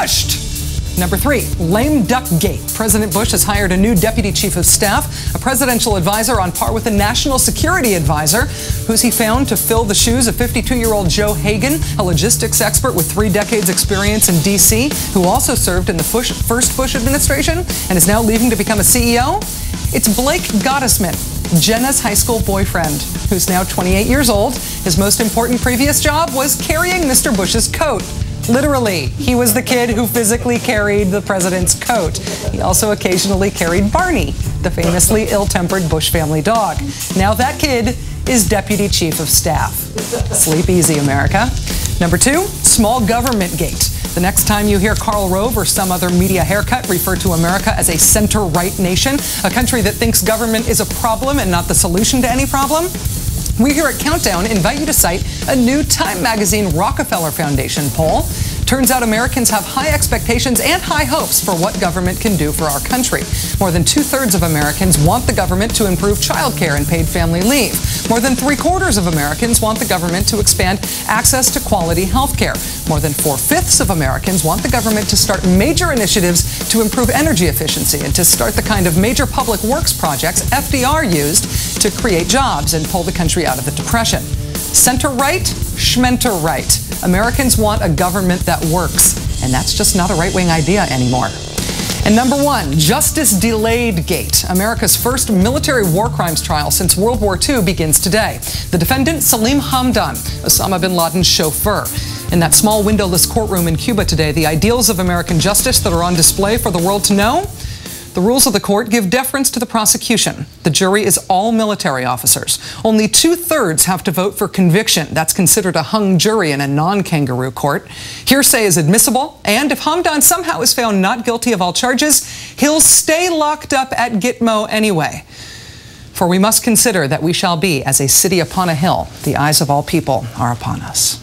crushed. Number 3, lame duck gate. President Bush has hired a new deputy chief of staff, a presidential advisor on par with a national security advisor. Who's he found to fill the shoes of 52-year-old Joe Hagan, a logistics expert with 3 decades experience in D.C., who also served in the first Bush administration and is now leaving to become a CEO? It's Blake Gottesman, Jenna's high school boyfriend, who's now 28 years old. His most important previous job was carrying Mr. Bush's coat. Literally, he was the kid who physically carried the president's coat. He also occasionally carried Barney, the famously ill-tempered Bush family dog. Now that kid is deputy chief of staff. Sleep easy, America. Number 2, small government gate. The next time you hear Karl Rove or some other media haircut refer to America as a center-right nation, a country that thinks government is a problem and not the solution to any problem, we here at Countdown invite you to cite a new Time magazine Rockefeller Foundation poll. Turns out Americans have high expectations and high hopes for what government can do for our country. More than 2/3 of Americans want the government to improve childcare and paid family leave. More than 3/4 of Americans want the government to expand access to quality health care. More than 4/5 of Americans want the government to start major initiatives to improve energy efficiency and to start the kind of major public works projects FDR used to create jobs and pull the country out of the Depression. Center-right, schmenter-right. Americans want a government that works, and that's just not a right-wing idea anymore. And number 1, Justice Delayed Gate. America's first military war crimes trial since World War II begins today. The defendant, Salim Hamdan, Osama bin Laden's chauffeur. In that small windowless courtroom in Cuba today, the ideals of American justice that are on display for the world to know? The rules of the court give deference to the prosecution. The jury is all military officers. Only 2/3 have to vote for conviction. That's considered a hung jury in a non-kangaroo court. Hearsay is admissible, and if Hamdan somehow is found not guilty of all charges, he'll stay locked up at Gitmo anyway. For we must consider that we shall be as a city upon a hill. The eyes of all people are upon us.